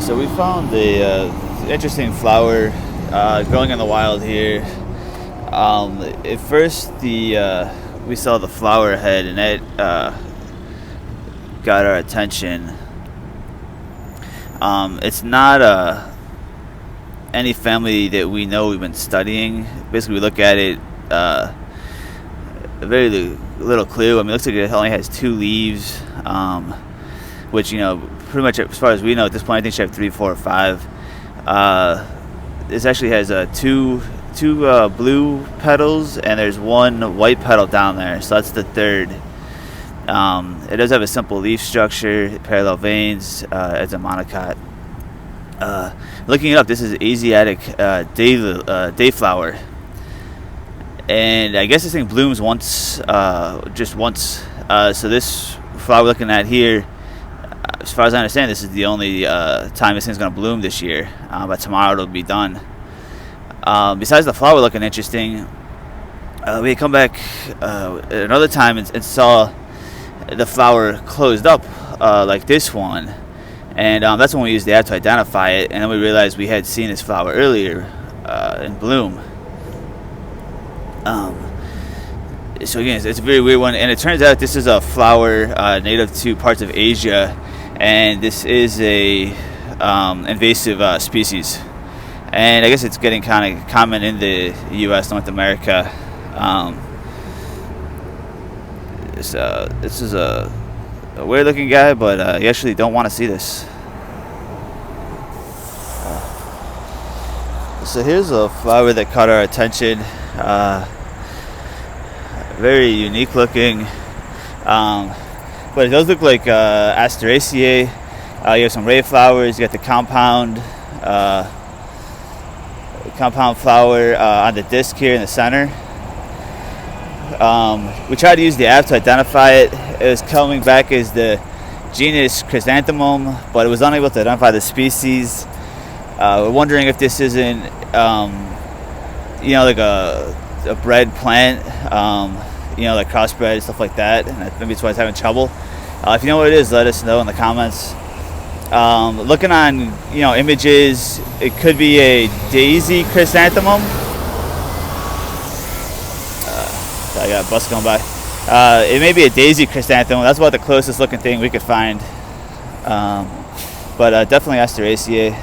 So we found the interesting flower growing in the wild here. At first, we saw the flower head, and it got our attention. It's not any family that we know we've been studying. Basically, we look at it, very little clue. I mean, it looks like it only has 2 leaves, which, you know, pretty much as far as we know at this point, I think she have 3, 4, or 5. This actually has two blue petals, and there's 1 white petal down there, so that's the 3rd. It does have a simple leaf structure, parallel veins, as a monocot. Looking it up, this is Asiatic Dayflower, and I guess this thing blooms just once. So this flower we're looking at here, as far as I understand, this is the only time this thing's going to bloom this year. But tomorrow it'll be done. Besides the flower looking interesting, we had come back another time and saw the flower closed up like this one. And that's when we used the app to identify it. And then we realized we had seen this flower earlier in bloom. So again, it's a very weird one. And it turns out this is a flower native to parts of Asia. And this is a invasive species. And I guess it's getting kind of common in the U.S., North America. This is a weird looking guy, but you actually don't want to see this. So here's a flower that caught our attention. Very unique looking, but it does look like Asteraceae. You have some ray flowers. You got the compound flower on the disc here in the center. We tried to use the app to identify it. It was coming back as the genus Chrysanthemum, but it was unable to identify the species. We're wondering if this isn't, like a bred plant, like crossbred, stuff like that, and maybe that's why it's having trouble. If you know what it is, let us know in the comments. Looking on, images, it could be a daisy chrysanthemum. I got a bus going by. It may be a daisy chrysanthemum. That's about the closest looking thing we could find. But definitely Asteraceae.